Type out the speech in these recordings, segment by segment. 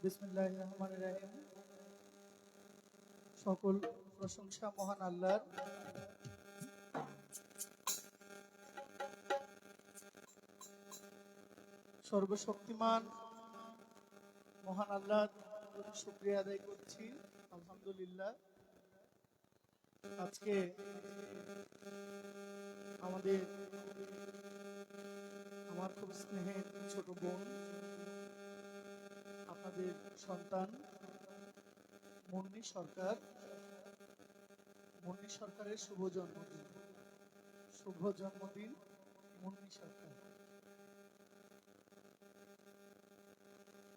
বিসমিল্লাহির রহমানির রহিম। সকল প্রশংসা মহান আল্লাহর। সর্বশক্তিমান মহান আল্লাহর প্রতি শুকরিয়া আদায় করছি, আলহামদুলিল্লাহ। আজকে আমার খুব স্নেহের ছোট বোন, আপনাদের সন্তান মুন্নি সরকারের শুভ জন্মদিন মুন্নি সরকার।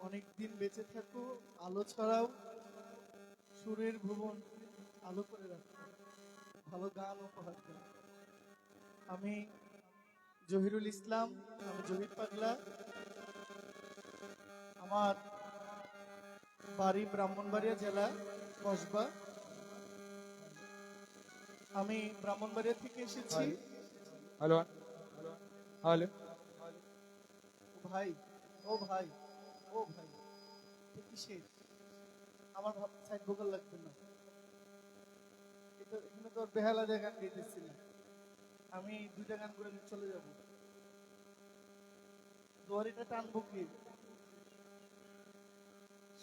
অনেকদিন বেঁচে থাকো, আলো ছাড়াও সুরের ভুবন আলো করে রাখো, ভালো গান উপহার দাও। আমি জহিরুল ইসলাম, আমি জহির পাগলা। আমার বাড়ি ব্রাহ্মণবাড়িয়া জেলা কসবা। আমি ব্রাহ্মণবাড়িয়া থেকে এসেছি। হ্যালো হ্যালো ভাই ও ভাই ও ভাই কিসের আমার সাইড ভোকাল লাগবে না, এখানে তো বেহালা দিয়ে গান গাইতেছি না। আমি দুইটা গান করে চলে যাব। দোয়ারিটা টানবো কি?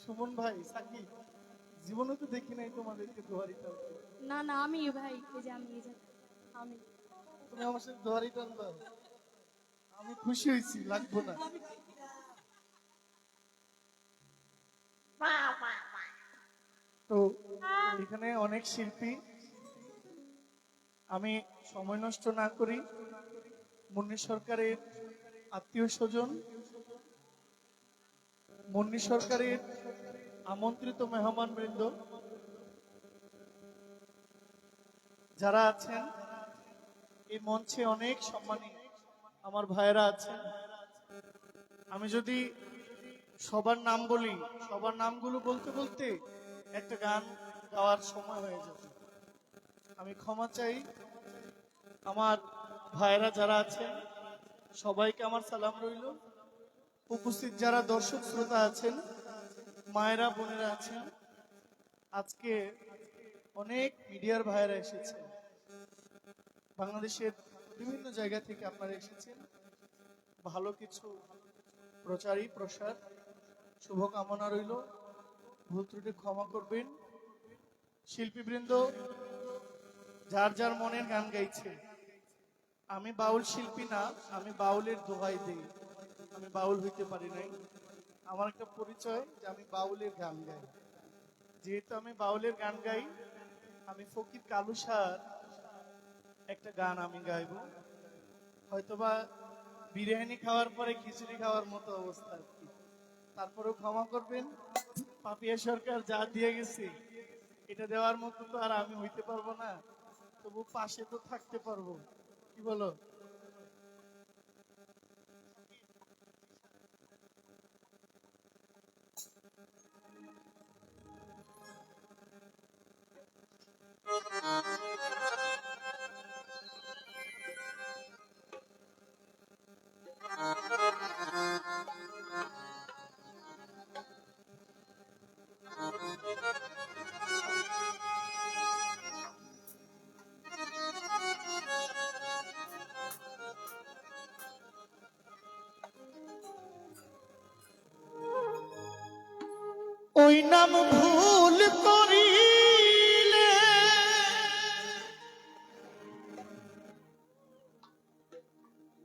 সুমন ভাই, সাকিব, জীবনে তো দেখি নাই তোমাদেরকে দোয়ারিটা। না না, আমি ভাই, এই যে আমি তুমি আমার সাথে দোয়ারি টানবা, আমি খুশি হয়েছি, লাগবো না। তো এখানে অনেক শিল্পী, আমি সময় নষ্ট না করি মুন্নি সরকারের আত্মীয় স্বজন, মুন্নি সরকারের আমন্ত্রিত মেহমান বৃন্দ যারা আছেন এই মঞ্চে, অনেক সম্মানী আমার ভাইয়েরা আছেন। আমি যদি সবার নাম বলি, সবার নামগুলো বলতে বলতে একটা গান গাওয়ার সময় হয়ে যাবে। আমি ক্ষমা চাই। আমার ভাইয়েরা যারা আছেন সবাইকে আমার সালাম রইল। উপস্থিত যারা দর্শক শ্রোতা আছেন, মায়েরা বোনেরা আছেন, আজকে অনেক মিডিয়ার ভাইয়েরা এসেছেন, বাংলাদেশের বিভিন্ন জায়গা থেকে আপনারা এসেছেন। ভালো কিছু প্রসার শুভকামনা রইল। ভুল ত্রুটি ক্ষমা করবেন। শিল্পীবৃন্দ যার যার মনের গান গাইছে। আমি বাউল শিল্পী না, আমি বাউলের দোহাই দিই। আমি বাউল হইতে পারি নাই। আমার একটা পরিচয় যে আমি বাউলের গান গাই। যেহেতু আমি বাউলের গান গাই, আমি ফকির কালুসার একটা গান আমি গাইব। হয়তোবা বিরিয়ানি খাওয়ার পরে খিচুড়ি খাওয়ার মতো অবস্থা আর কি। তারপরেও ক্ষমা করবেন। পাপিয়া সরকার যা দিয়ে গেছে এটা দেওয়ার মতো তো আর আমি হইতে পারবো না, তবু পাশে তো থাকতে পারবো। কি বলো? ওই নাম ভুল করিলে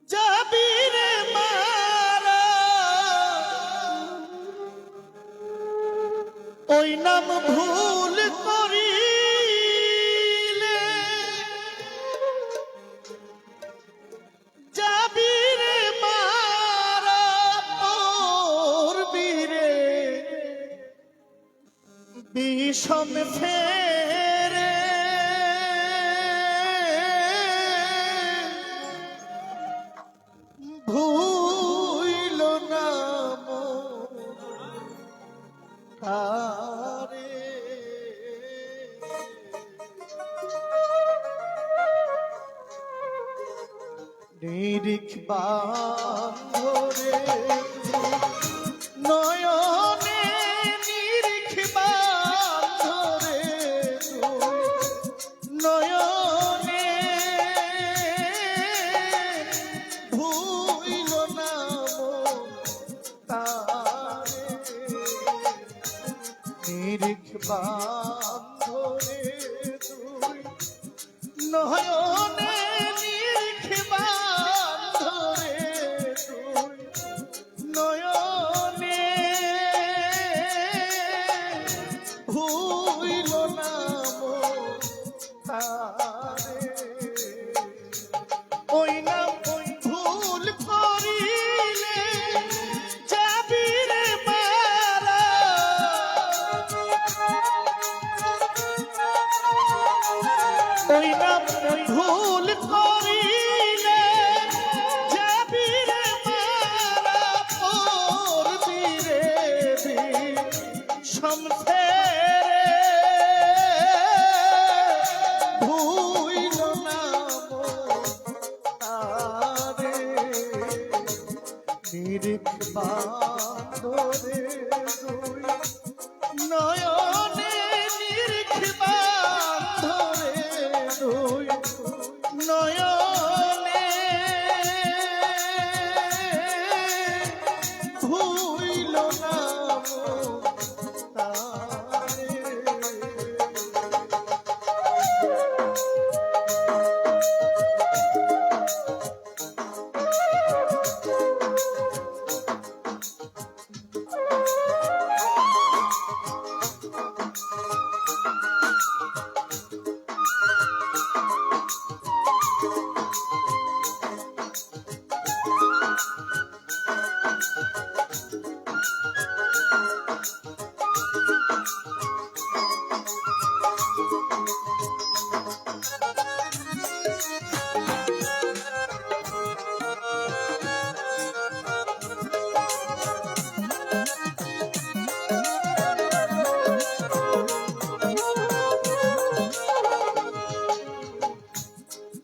যাবি রে মারা, ওই নাম ভুল করিলে যাবি রে মারা, পড়বি রে বিষম ফেরে। ভুইল নাম তারে, নিরিখ বান্ধরে নয়নে নিরিখ বান্ধরে তুই নয়নে নিরিখ বান্ধরে তুই নয়নে ভুইল না মন তারে ওই নাম ভুল করিলে যাবি রে মারা ওই নাম ভুল করিলে যাবি রে মারা পড়বি রে সমসে ভুইল না তারে নিরিখ বান্ধরে দুই নয়নে নিরিখ বান্ধরে দুই নয়নে ভুইল না তারে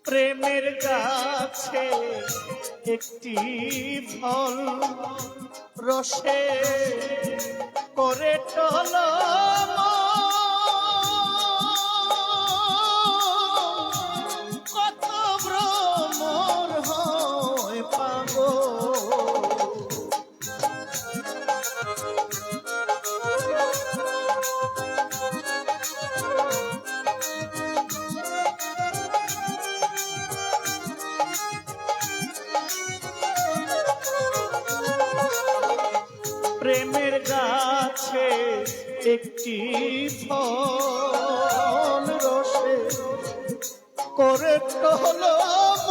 প্রেমের গাছে একটি ফল রসে করে টলম কত ভ্রমর হয় পাগল প্রেমের গাছে একটি ফল রসে করে টলম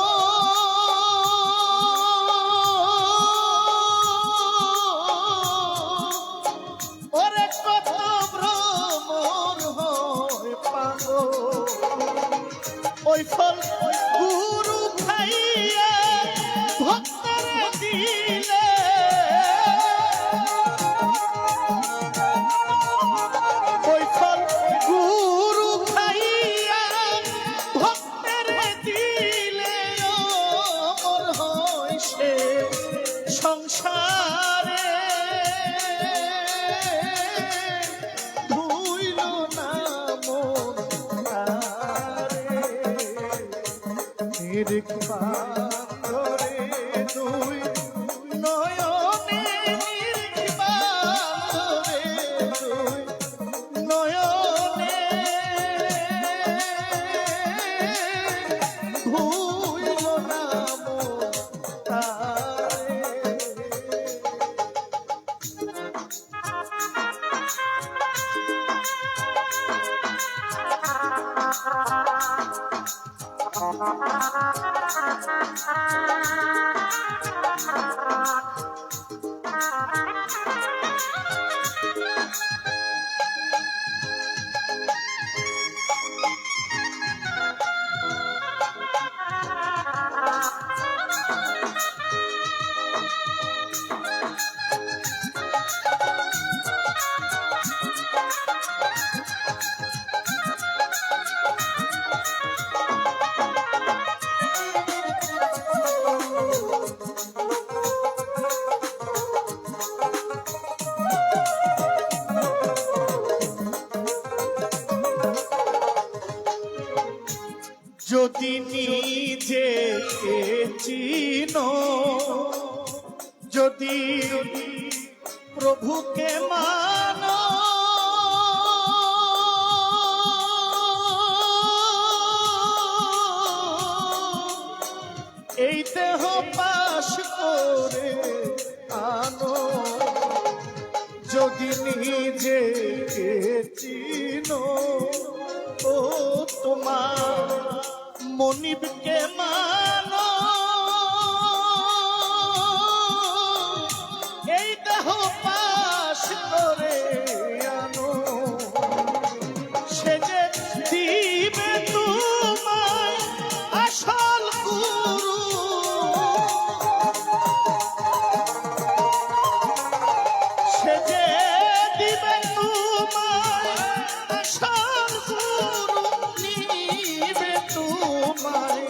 ওরে কত ভ্রমর হয় পাগল ওই ফল গুরু খাইয়া ভক্তরে দিলে ওই ফল গুরু খাইয়া ভক্তরে দিলে অমর হয় সে সংসারে ভুইল না মন তারে নিরিখ বান্ধরে দুই নয়নে নিরিখ বান্ধরে দুই নয়নে ভুইল না মন তারে যদি নিজেকে চিনো, যদি প্রভুকে মানো, এই দেহ পাশ করে আনো যদি নিজেকে চিনো ও তোমার মনিবকে মানো এই দেহ পাশ করে আনো সে যে দিবে তোমায় আসল গুরু সে যে দিবে তোমায় আসল গুরু নিবে তোমায়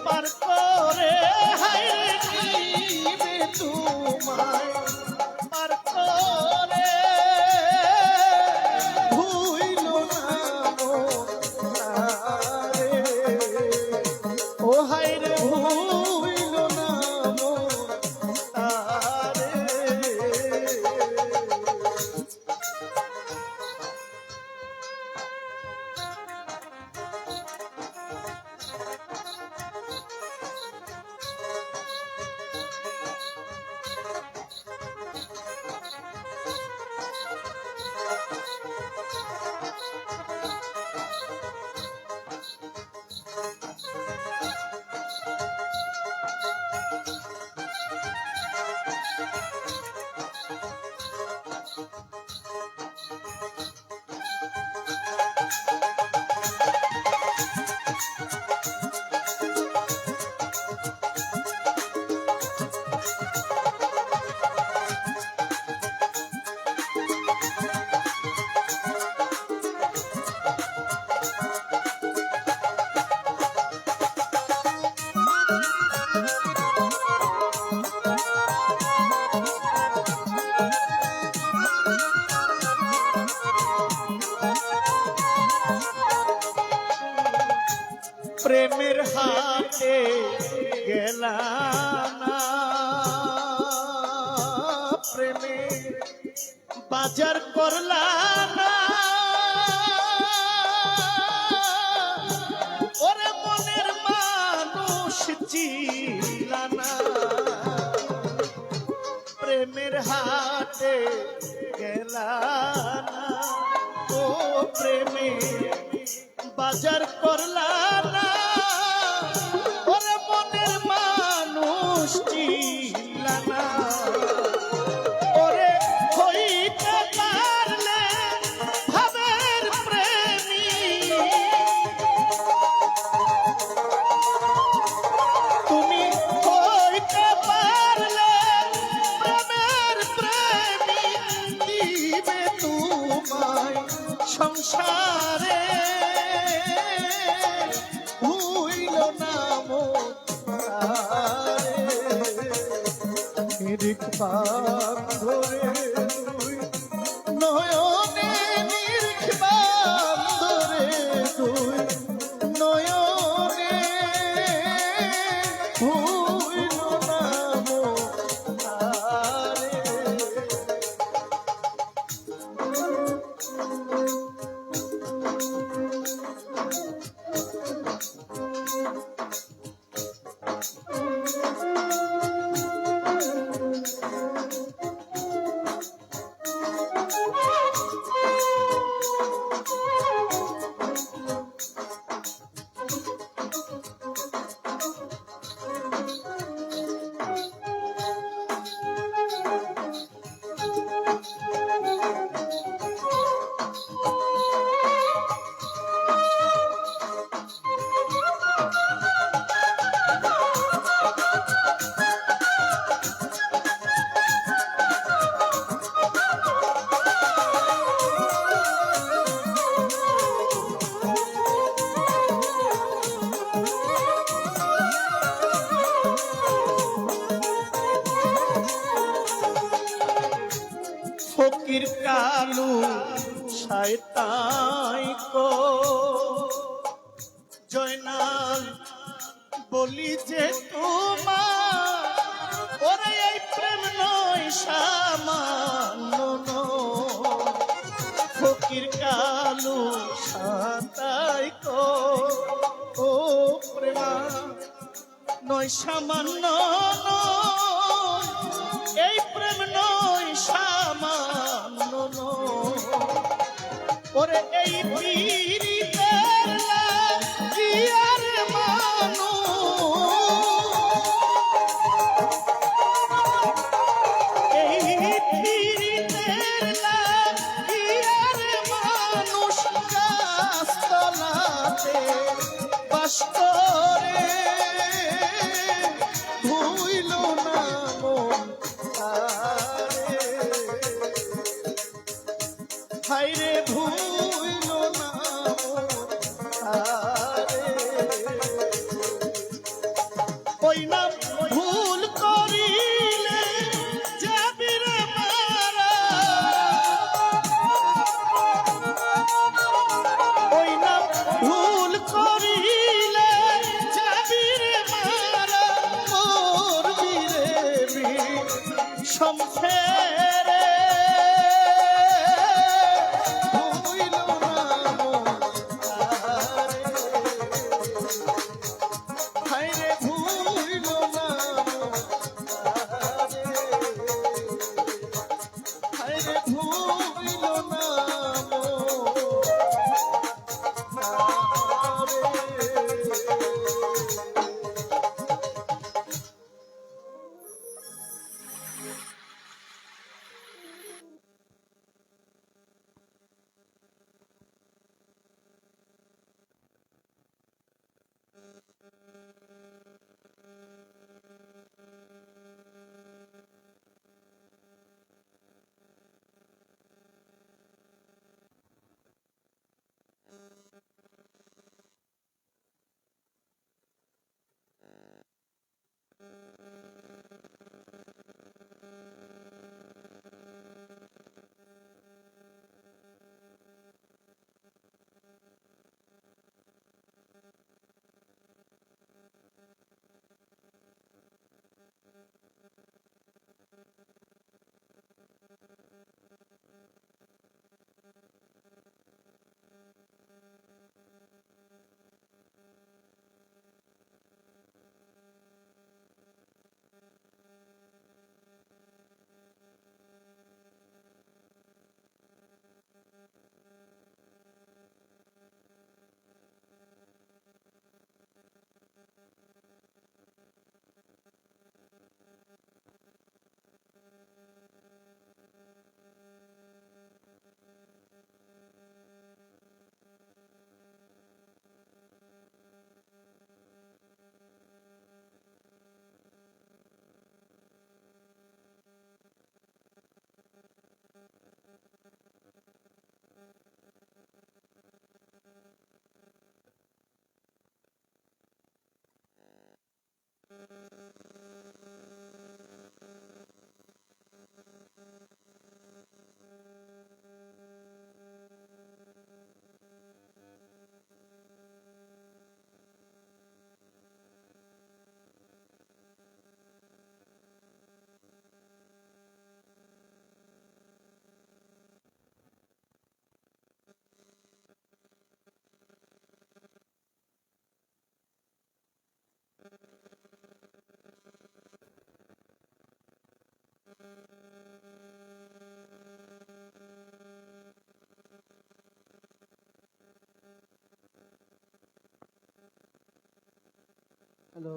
পার করে হায় নিবে তোমায় পার করে ভুইল না মোরে ও হায় রে ভুইল না মোরে প্রেমের হাতে গেলাম না প্রেমে বাজার করলাম না ওরে মনের মানুষ চিলা না প্রেমের হাতে গেলাম না ও প্রেমে বাজার করলাম না ওরে মনের মানুষ চিনলা না ওরে হইতে পারলে ভাবের প্রেমী তুমি হইতে পারলে প্রেমের প্রেমী দিবে তোমায় সংসারে ভুইল না মোরে নিরিখ পাক ধরে তুই নয়নে নিরিখ পাক ধরে তুই নয়নে ভুইল না মোরে ফকির কালু শয়তাই কো জয়নাল বলি যে তোমার ওরে এই প্রেম নয় সামান্য ফকির কালু শয়তাই কো ও প্রেমা নয় নয় সামান্য নয়, এই প্রেম নয় সামান্য নয়। ওরে এই পীড়িতের লাগিয়ার মানুষ, এই পীড়িতের লাগিয়ার মানুষ গাছতলাতে বাস করে, ভুইল না মন তারে। হায়রে ভুইল না মন তারে। ওই নাম ভুল করিলে যাবি রে মারা, ওই নাম ভুল করিলে যাবি রে মারা, মরবি রে সংসারে। ভুইল না মন তারে। হায়রে ভুইল না মন তারে। হায়রে ভুইল না মন হ্যালো,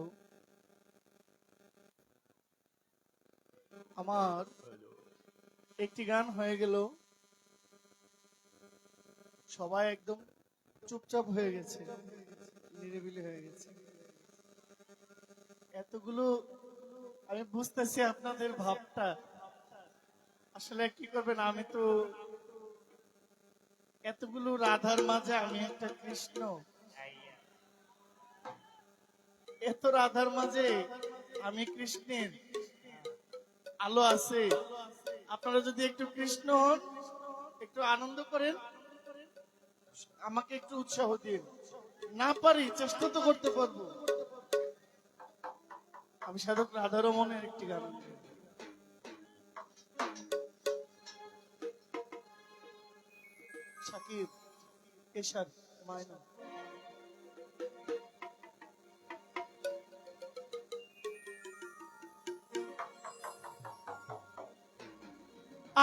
আমার একটি গান হয়ে গেল, সবাই একদম চুপচাপ হয়ে গেছে, নিরিবিলি হয়ে গেছে। এতগুলো আমি বুঝতেছি আপনাদের ভাবটা। আসলে কি করবেন, আমি তো এতগুলো রাধার মাঝে আমি একটা কৃষ্ণ, এত রাধার মাঝে আমি কৃষ্ণের আলো আছে। আপনারা যদি একটু কৃষ্ণ হন, একটু আনন্দ করেন, আমাকে একটু উৎসাহ দিন। না পারি চেষ্টা তো করতে পারবো। আমি সাধক রাধারমণের একটি গান, শাকিব এশার মায়না।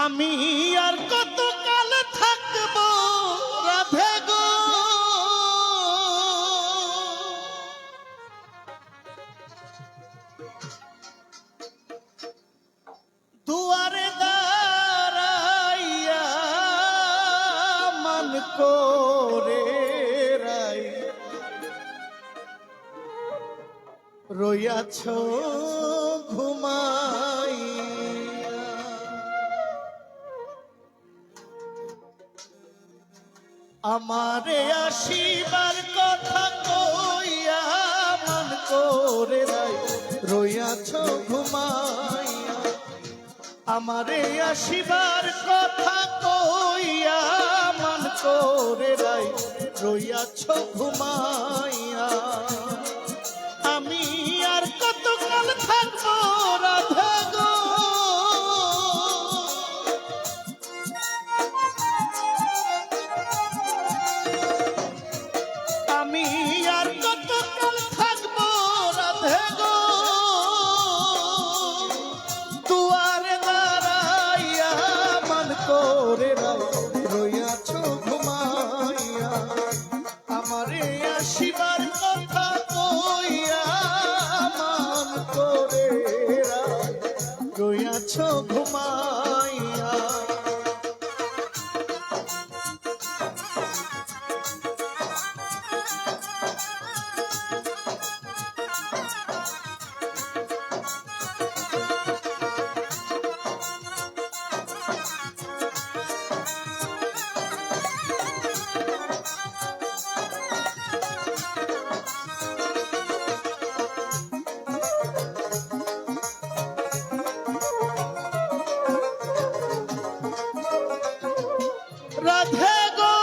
আমি আর কত কাল থাকবো রাধে গো, দুয়ারে দাঁড়াইয়া মান করে রাই রইয়াছ ঘুমাইয়া। আমারে আসিবার কথা কইয়া মান করে রাই রইয়াছ ঘুমাইয়া। আমারে আসিবার কথা কইয়া মান করে রাই রইয়াছ ঘুমাইয়া। আমি আর কত কাল থাকবো রাধে গো, আমি আর কত কাল থাকবো রাধে গো, দুয়ারে দাঁড়াইয়া মান করে রইয়াছ ঘুমাইয়া। আমারে আসিবার কথা কইয়া মান করে রইয়াছ ঘুমাইয়া। রাধে গো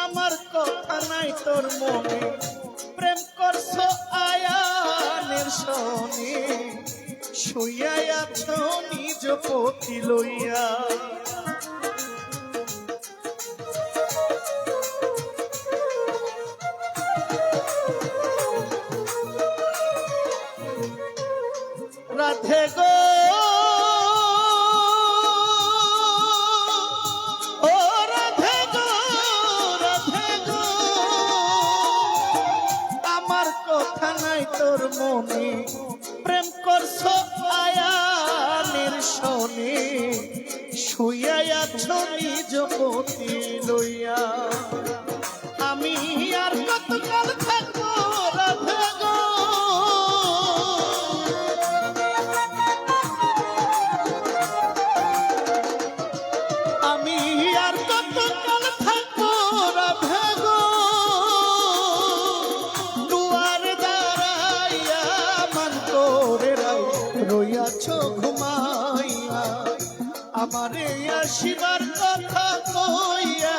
আমার কথা নাই তোর মনে, প্রেম করছো আয়ানের শনি, শুইয়া আছো নিজ পতি লইয়া। রাধে গো ও রাধে গো, রাধে গো আমার কথা নাই তোর মনে, প্রেম করছো আয়ানের শনি, শুইয়া আছো নিজ পতি লইয়া। আমি আর কত কাল থাকবো রাধে গো, আমি আর কত কাল থাকবো রাধে গো, দুয়ারে দাঁড়াইয়া মান করে রইয়াছ ঘুমাইয়া। আমারে আসিবার কথা কইয়া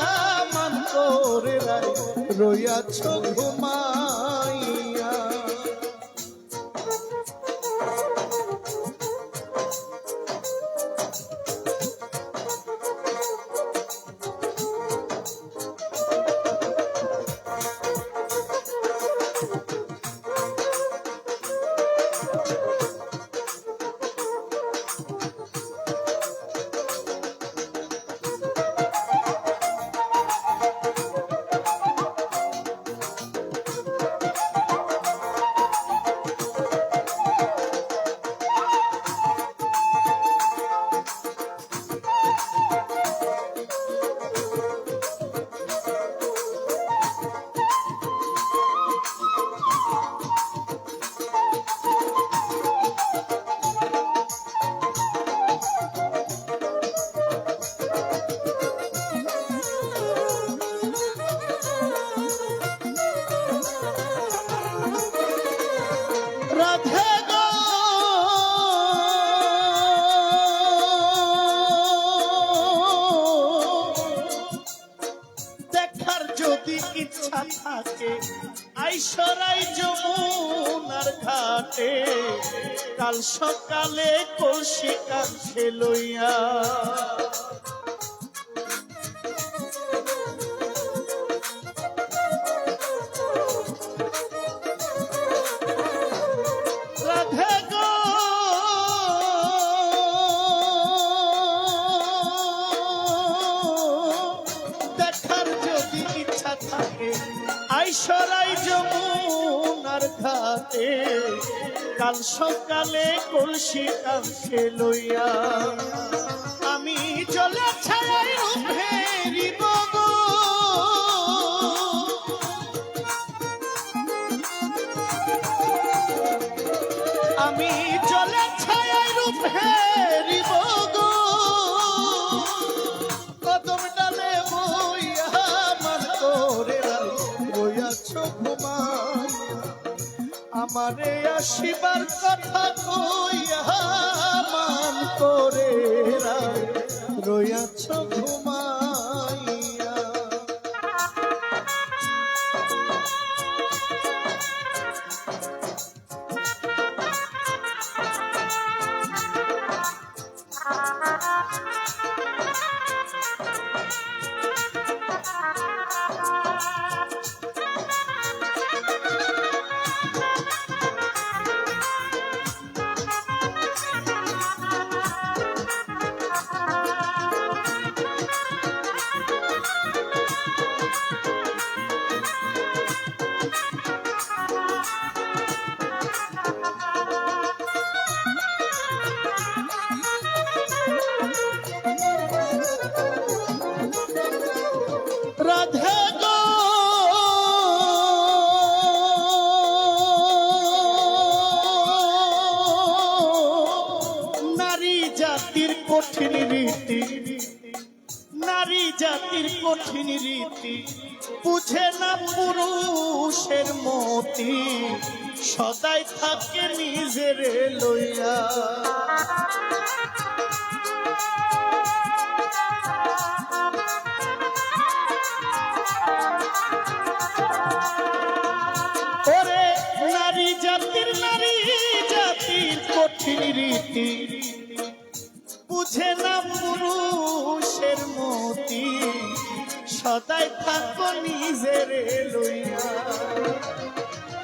মান করে রইয়াছ ঘুমাইয়া। থাকে আইসরাই যমুনার ঘাটে কাল সকালে কলসি কাঁধে লইয়া থেকে আইসরাই যমুনার ঘাটে কাল সকালে কলসি কাঁখে লইয়া আমি চলে ছাড়াই ফেরিব গো। আমি চলে ছায়াই রূপ হেরিব গো। কদম ডালে বইয়া মান করে রইয়াছ ঘুমাই আমারে আসিবার কথা কইয়া মান করে রইয়াছ ঘুমাইয়া। রাধে গো নারী জাতির কঠিন রীতি, নারী জাতির কঠিন রীতি বুঝে না পুরুষের মতি সদাই থাকে নিজের লইয়া। ওরে নারী জাতির কঠিন রীতি বুঝে না পুরুষের মতি সদাই থাকো নিজের লইয়া।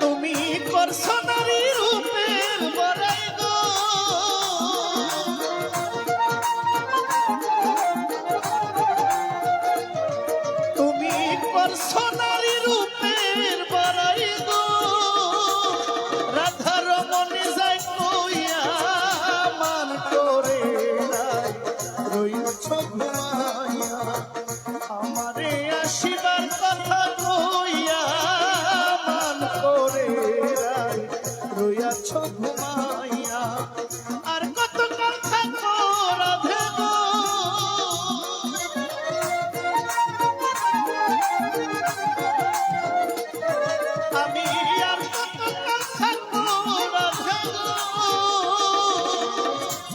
তুমি করছো নারী রূপের বড়াই গো। তুমি করছো নারী রূপের বড়াই গো। রাধার মনে যাই কইয়া মান করে রইয়াছ ঘুমাইয়া আমারে আসিবার কথা কইয়া মান করে রইয়াছ ঘুমাইয়া। আর কত কথা রাধে গো। আমি আর কত কথা রাধে গো।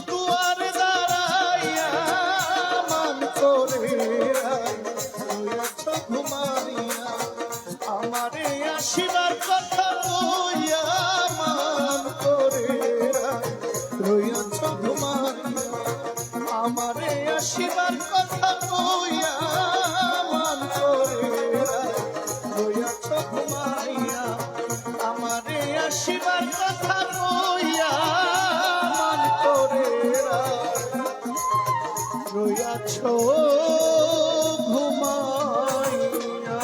দুয়ার দাঁড়াইয়া মান করে রইয়াছ ঘুমাইয়া আমারে আসিবার কথা কইয়া মান করে রইয়াছ ঘুমাইয়া আমারে আসিবার কথা কইয়া মান করে রইয়াছ ঘুমাইয়া আমারে আসিবার কথা কইয়া মান করে রইয়াছ ঘুমাইয়া।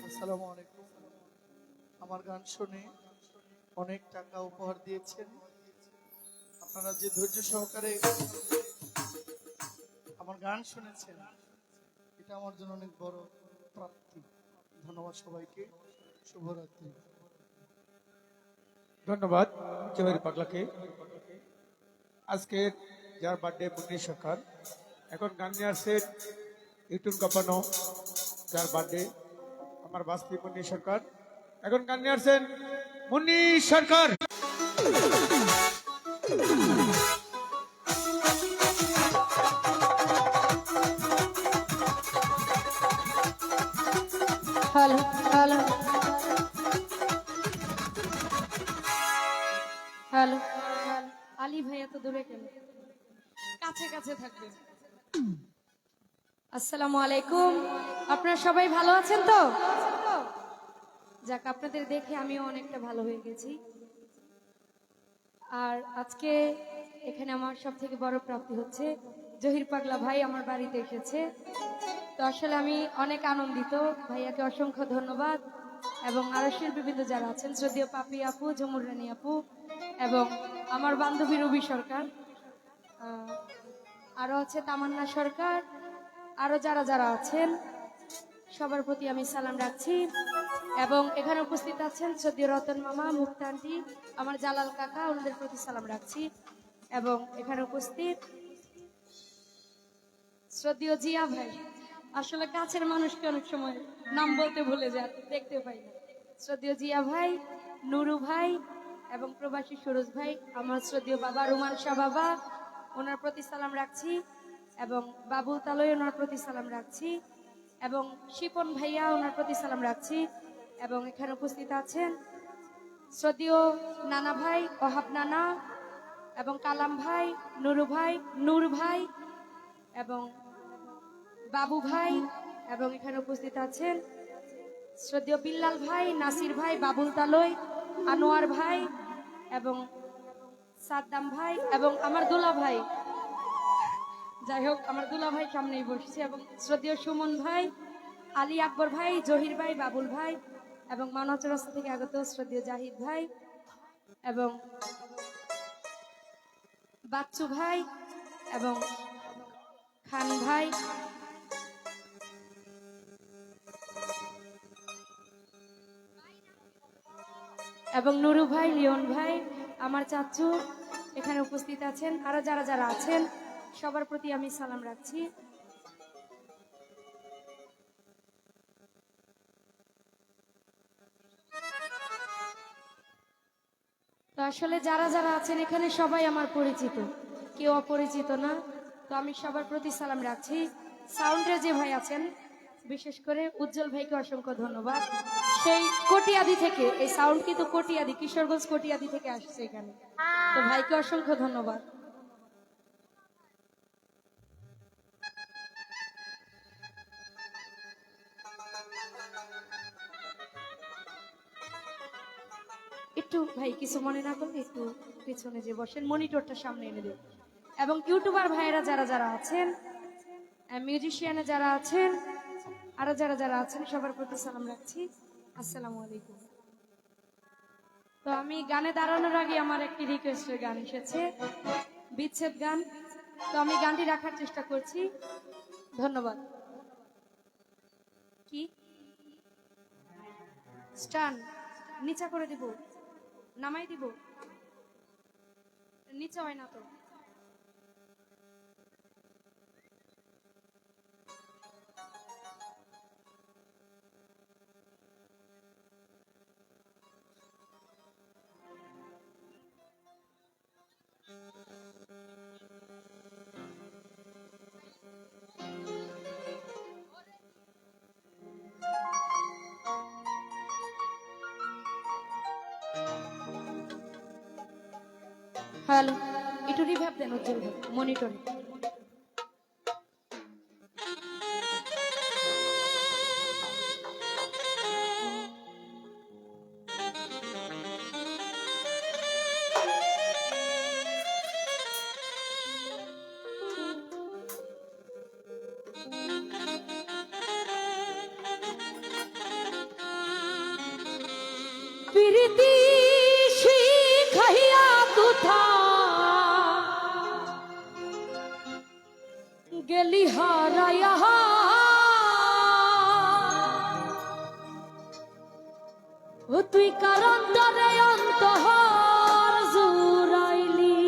আসসালামু আলাইকুম। আমার গান শুনে অনেক টাকা উপহার দিয়েছেন। আপনারা যে ধৈর্য সহকারে আমার গান শুনেছেন এটা আমার জন্য অনেক বড় প্রাপ্তি। ধন্যবাদ সবাইকে। শুভরাত্রি। ধন্যবাদ জহির পাগলাকে। আজকের যার বার্থডে মুন্নি সরকার, এখন গান নিয়ে আসছেন ইউটিউব কাঁপানো যার বার্থডে আমার বাস্তি মুন্নি সরকার। এখন গান নিয়ে আসছেন মুন্নি সরকার। হ্যালো হ্যালো হ্যালো আলী ভাই এত দূরে কেন? কাছে কাছে থাকবে। আসসালামু আলাইকুম। আপনারা সবাই ভালো আছেন তো? যাক, আপনাদের দেখে আমিও অনেকটা ভালো হয়ে গেছি। আর আজকে এখানে আমার সব থেকে বড় প্রাপ্তি হচ্ছে জহির পাগলা ভাই আমার বাড়িতে এসেছে। তো আসলে আমি অনেক আনন্দিত, ভাইয়াকে অসংখ্য ধন্যবাদ এবং আরো শিল্পীবৃন্দ যারা আছেন, যদিও পাপি আপু, ঝুমুর রানী আপু এবং আমার বান্ধবী রবি সরকার, আরো আছে তামান্না সরকার, আরো যারা যারা আছেন সবার প্রতি আমি সালাম রাখছি। এবং এখানে উপস্থিত আছেন যদিও রতন মামা, মুক্তা আন্টি, আমার জালাল কাকা, ওনাদের প্রতি সালাম রাখছি। এবং এখানে উপস্থিত শ্রদ্ধেয় জিয়া ভাই, আসলে কাছের মানুষকে অনেক সময় নাম বলতে ভুলে যায়, দেখতে পাই না। শ্রদ্ধেয় জিয়া ভাই, নুরু ভাই এবং প্রবাসী সুরজ ভাই, আমার শ্রদ্ধেয় বাবা রুমান শাহ বাবা, ওনার প্রতি সালাম রাখছি। এবং বাবুল তালয়, ওনার প্রতি সালাম রাখছি। এবং শিপন ভাইয়া, ওনার প্রতি সালাম রাখছি। এবং এখানে উপস্থিত আছেন শ্রদ্ধেয় নানা ভাই, ওহাব নানা এবং কালাম ভাই, নুরু ভাই, নূর ভাই এবং বাবু ভাই। এবং এখানে উপস্থিত আছেন শ্রদ্ধেয় বিল্লাল ভাই, নাসির ভাই, বাবুল তালয়, আনোয়ার ভাই এবং সাদ্দাম ভাই এবং আমার দুলা ভাই, যাই হোক আমার দুলা ভাই সামনেই বসছে। এবং শ্রদ্ধেয় সুমন ভাই, আলী আকবর ভাই, জহির ভাই, বাবুল ভাই এবং মানব রাস্তা থেকে আগত শ্রদ্ধেয় জাহিদ ভাই এবং বাচ্চু ভাই এবং খান ভাই এবং নুরু ভাই, লিওন ভাই, আমার চাচু এখানে উপস্থিত আছেন। আরো যারা যারা আছেন সবার প্রতি আমি সালাম রাখছি। তো আসলে যারা যারা আছেন এখানে সবাই আমার পরিচিত, কেউ অপরিচিত না। তো আমি সবার প্রতি সালাম রাখছি। সাউন্ডে যে ভাই আছেন, বিশেষ করে উজ্জ্বল ভাইকে অসংখ্য ধন্যবাদ। সেই কটিয়াদি থেকে, এই সাউন্ড কিন্তু কটিয়াদি, কিশোরগঞ্জ কটিয়াদি থেকে আসছে এখানে। তো ভাইকে অসংখ্য ধন্যবাদ। একটু ভাই কিছু মনে না করলে একটু পিছনে যে বসেন, মনিটরটা সামনে এনে দেব। এবং ইউটিউবার ভাইয়েরা যারা যারা আছেন, মিউজিশিয়ানে যারা আছেন, আরো যারা যারা আছেন সবার প্রতি সালাম রাখছি। আসসালামু আলাইকুম। তো আমি গানে দাঁড়ানোর আগে আমার একটি রিকোয়েস্টের গান এসেছে, বিচ্ছেদ গান। তো আমি গানটি রাখার চেষ্টা করছি। ধন্যবাদ। কি স্টান নিচা করে দিব, নামাই দিব, নিচে হয় না তো। হ্যালো, একটু রিভাইভ দেন উজ্জ্বল ভাই মনিটরে। প্রীতি শিখাইয়া কোথা গেলি হারাইয়া, ও তুই কারণ তরে অন্তহর জুরাইলি,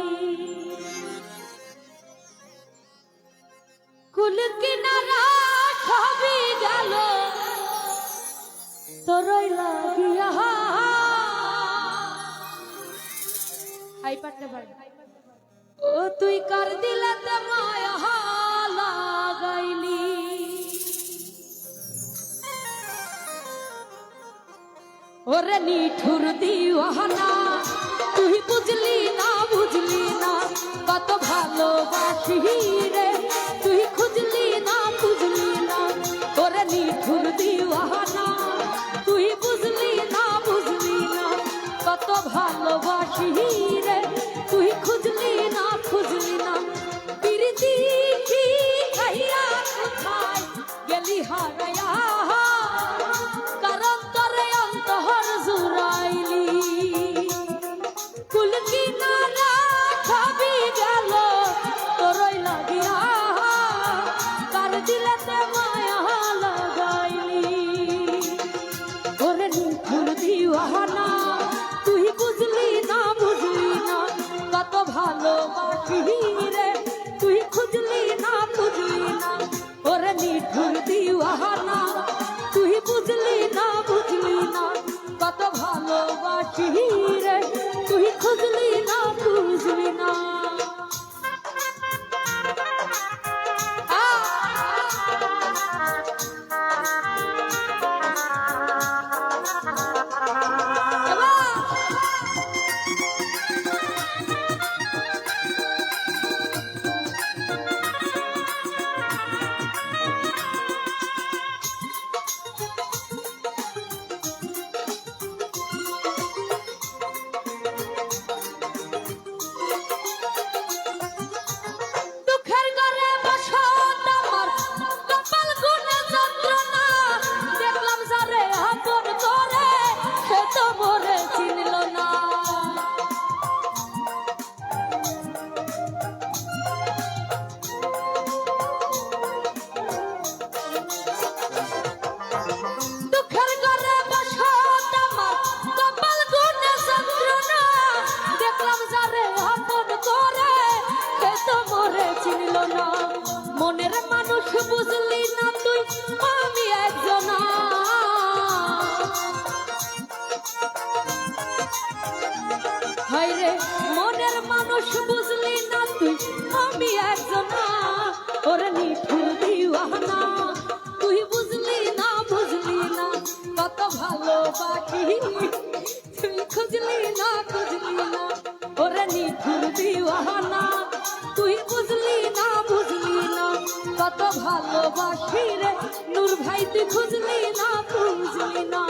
কুল কিনারা সবই গেল তোরই লাগিয়া। হাই পারতে পারি। ও তুই কার দিলাতে মায়া লাগাইলি, ওরে নিঠুর দিওয়ানা তুই বুঝলি না, বুঝলি না কত ভালোবাসি রে, তুই খুঁজলি না, বুঝলি না, ওরে নিঠুর দিওয়ানা তুই বুঝলি না, বুঝলি না কত ভালোবাসি রে, তুই খুঁজলি না, খুঁজলি না। প্রীতি খাইয়া কোথায় গেলি বুঝলি না বুঝলি না কত ভালোবাসি রে তুই খুঁজলি না বুঝলি না দুঃখের ঘরে বসত আমার কপাল গুনে যন্ত্রণা দেখলাম যারে আপন করে সে তো মোরে চিনল না দুঃখের ঘরে বসত আমার কপাল গুনে যন্ত্রণা দেখলাম যারে আপন করে সে তো মোরে চিনল না মনের মানুষ বুঝলি না তুই আমি একজনা হায়রে মনের মানুষ বুঝলি না তুই আমি একজনা ওরে নিঠুর দিওয়ানা তুই বুঝলি না কত ভালোবাসি তুই খুঁজলি না ওরে নিঠুর দিওয়ানা তুই বুঝলি না কত ভালোবাসি রে নূর ভাই তুই খুঁজলি না বুঝলি না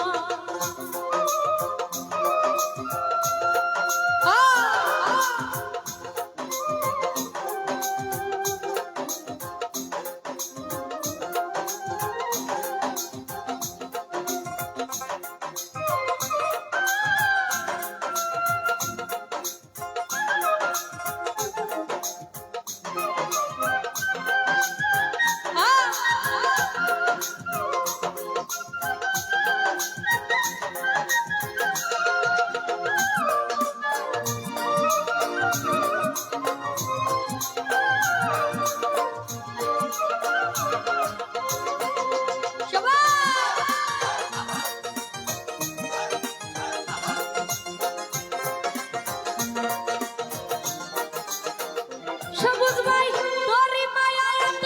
সবুজ ভাই তোরি মায়া এত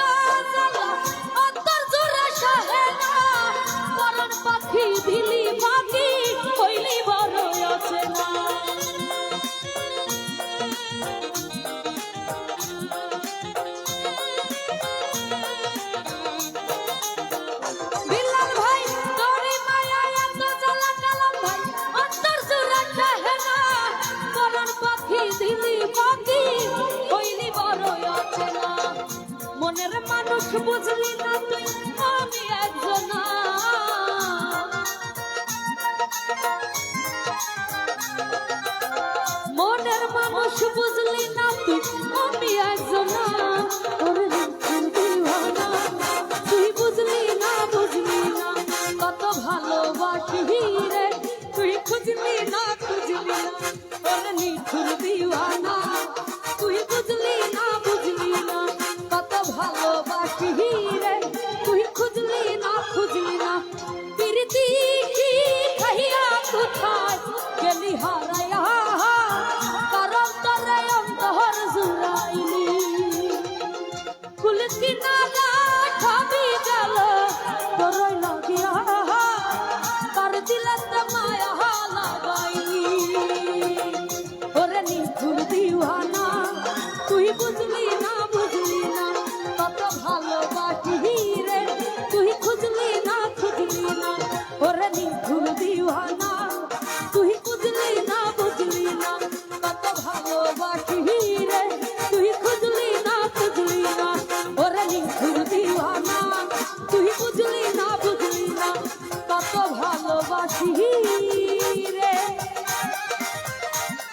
জ্বালা অন্তর জুড়ে সহে না পরাণ পাখি দিলি পাখি হইলি বড় আছে না বিলাল ভাই তোরি মায়া এত জ্বালা কালাম ভাই অন্তর জুড়ে সহে না পরাণ পাখি দিলি পাখি হইলি বড় আছে না মনের মানুষ বুঝলি না তুই আমি একজনা মনের মানুষ বুঝলি না তুই আমি একজনা ওরে নিঠুর দিওয়ানা তুই বুঝলি না কত ভালোবাসি রে তুই খুঁজলি না ওরে নিঠুর দিওয়ানা তুই বুঝলি না কত ভালোবাসি রে তুই খুঁজলি না প্রীতি কি খাইয়া কোথায় গেলি হারায়া কারণ তোরে অন্তর জুড়াইলি কুল কিনারা ঠাবি গেল তোরই লাগিয়া তার দিলাতে মায়া লাগাইলি ওরে নিঠুর দিওয়ানা তুই বুঝলি না কত ভালোবাসি রে তুই খুঁজলি না ওরে নিঠুর দিওয়ানা তুই বুঝলি না কত ভালোবাসি রে তুই খুঁজলি না ওরে নিঠুর দিওয়ানা তুই বুঝলি না কত ভালোবাসি রে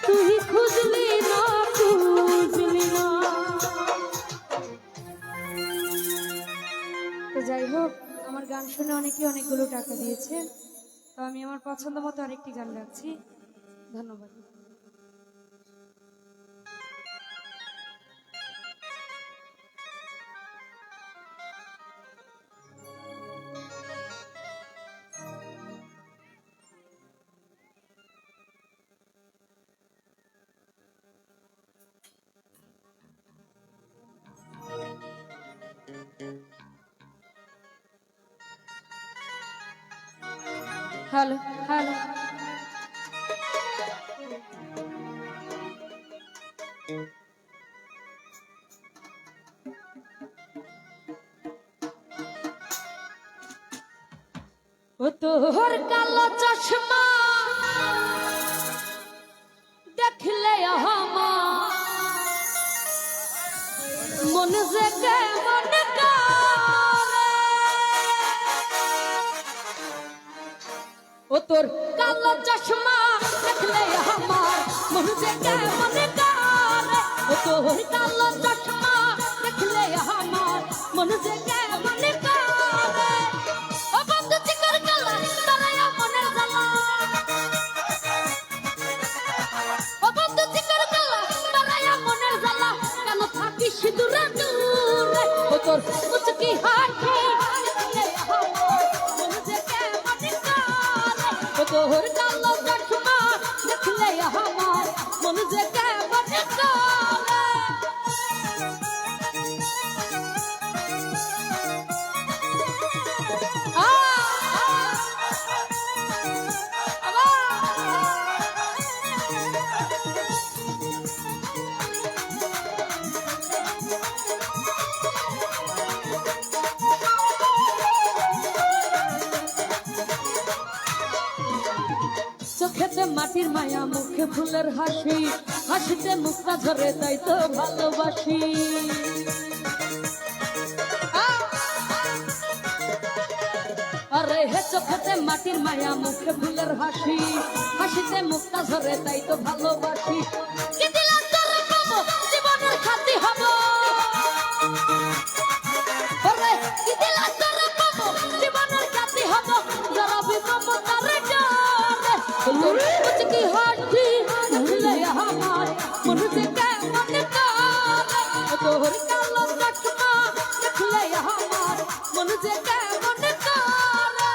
তুই খুঁজলি না তো যাই হোক আমার গান শুনে অনেকে অনেকগুলো টাকা দিয়েছে তো আমি আমার পছন্দ মতো আরেকটি গান গাচ্ছি ধন্যবাদ হ্যালো হ্যালো ও তোর কালো চশমা দেখলে আমার মন যে কেমন করে ও তোর কালো চশমা দেখলে আমার মন যে কেমন করে ও তোর কালো চশমা দেখলে আমার মন যে কেমন করে ও বন্ধু চিকর কালা তারায়া মনের জ্বালা ও বন্ধু চিকর কালা তারায়া মনের জ্বালা কেন থাকিস দূরে দূরে ও তোর মুচকি হাসি দেখলে আমার মন যে কেমন করে ও তোর কালো চশমা দেখলে আমার মন যে কেমন করে চোখেতে মাটির মায়া মুখে ফুলের হাসি হাসিতে মুখটা ঝরে তাই তো ভালোবাসি আরে হে চোখেতে মাটির মায়া মুখে ফুলের হাসি হাসিতে মুখটা ঝরে তাই তো ভালোবাসি কি দিলা তোরে পাবো জীবনের খাতি হব আরে কি দিলা তোরে পাবো জীবনের খাতি হব যারা বিমমতার জানে তোর মুচকি হাসি ভুলে আমার মন যে কেমন করে তোর কালো চশমা দেখলে আমার মন যে কেমন করে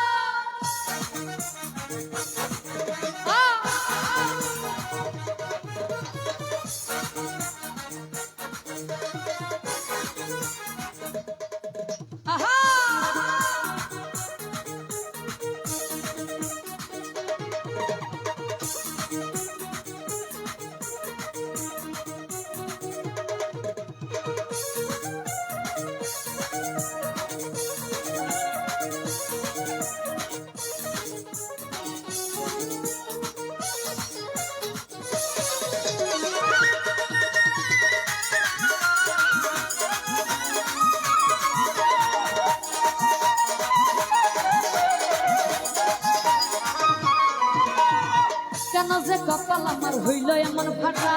কেন যে কপাল আমার হইল এমন ফাটা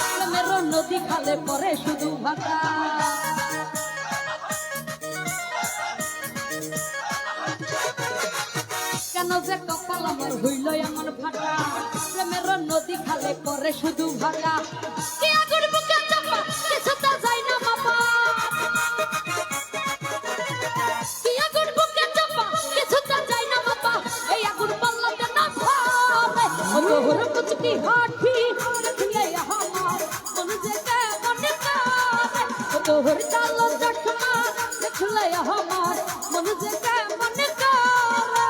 প্রেমের নদী খালে পরে শুধু ভাটা কেন যে কপাল আমার হইল এমন ফাটা প্রেমের নদী খালে পরে শুধু ভাটা কি আগুন বুকে চাপা কিছুতে যাই না বাবা কি আগুন বুকে চাপা কিছুতে যাই না বাবা এই আগুন বললাম না ভাবে ও তোর মুচকি হাসি দেখলে আমার মন যে কেমন করে ও তোর কালো চশমা দেখলে আমার মন যে কেমন করে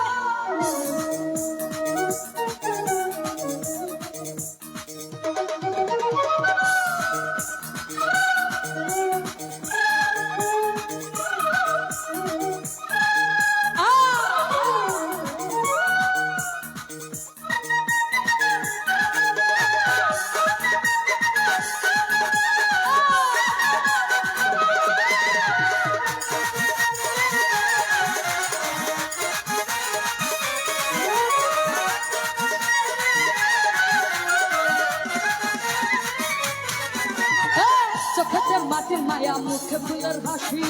চোখেতে মাটির মায়া মুখে ফুলের হাসি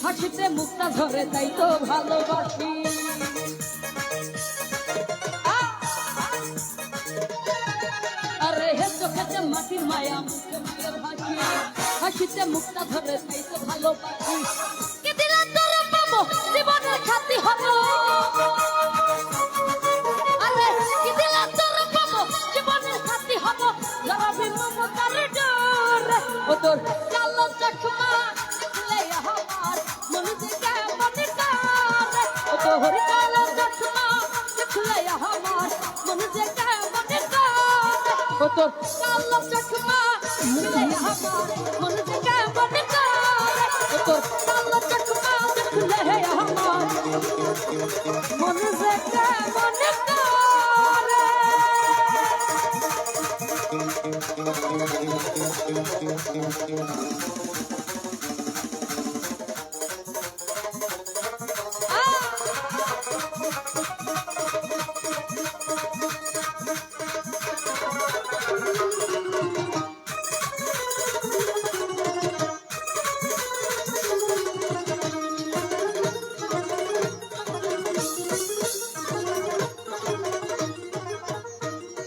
হাসিতে মুখটা ঝরে তাই তো ভালোবাসি আরে হে চোখেতে মাটির মায়া মুখে ফুলের হাসি হাসিতে মুখটা ঝরে তাই তো ভালোবাসি কি দিলা তোরে পাবো জীবনের খাতি হলো আরে কি দিলা তোরে পাবো জীবনের খাতি হলো যারা বিমমতার ডরে ও তোর কালো চশমা দেখলে আমার মন যে কেমন করে ও তোর কালো চশমা দেখলে আমার যে কেমন করে ও তোর কালো চশমা দেখলে আমার মন যে কেমন করে ও তোর কালো চশমা দেখলে আমার মন যে কেমন করে।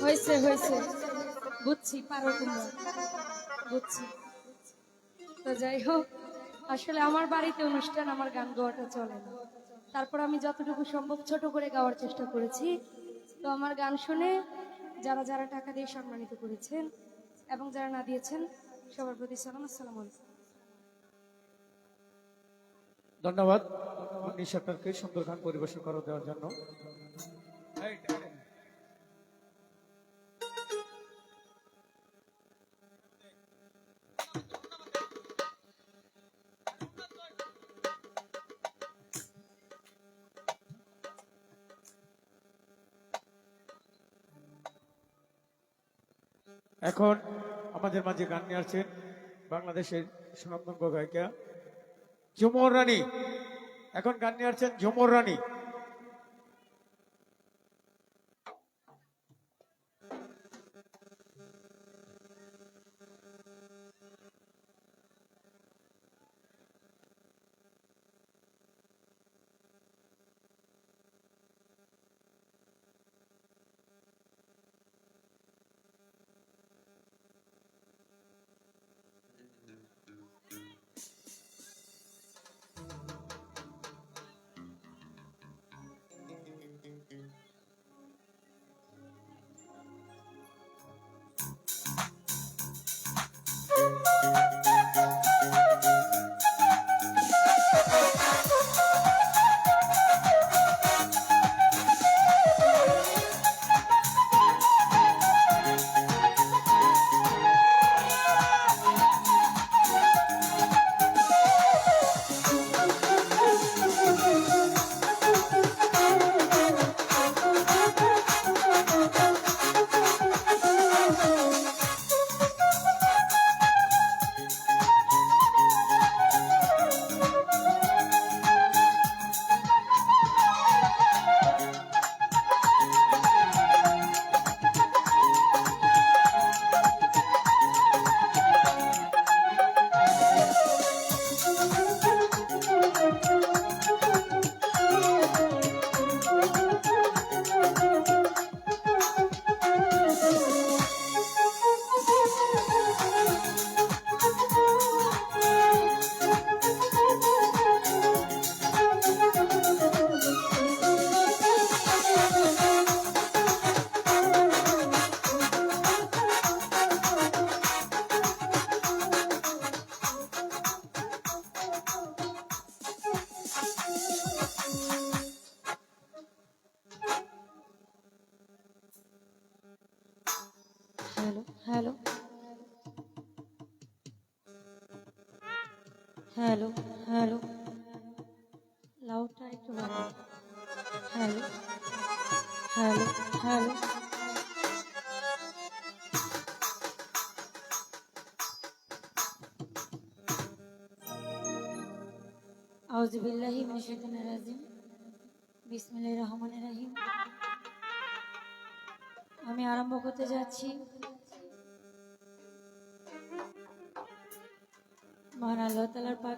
হয়েছে হয়েছে বুঝছি পারো তোমরা বুঝছি। তো যাই হোক, আসলে আমার বাড়িতে অনুষ্ঠান, আমার গান গাওয়াটা চলে না। তারপর আমি যতটুকু সম্ভব ছোট করে গাওয়ার চেষ্টা করেছি। তো আমার গান শুনে যারা যারা টাকা দিয়ে সম্মানিত করেছেন এবং যারা না দিয়েছেন সবার প্রতি সালাম, আসসালামু আলাইকুম। ধন্যবাদ মুন্নি সরকারকে সুন্দর গান পরিবেশন করে দেওয়ার জন্য। এখন আমাদের মাঝে গান নিয়ে আসছেন বাংলাদেশের সুনামধন্য গায়িকা ঝুমর রানী। এখন গান নিয়ে আসছেন ঝুমর রানী। হ্যালো হ্যালো হ্যালো হ্যালো, লাউডটা একটু বাড়াও। Hello hello hello. আউযু বিল্লাহি মিনাশ শাইতানির রাজিম। বিসমিল্লাহির রহমানির রহিম। আমি আরম্ভ করতে যাচ্ছি। মহান আল্লাহ তাআলার পাক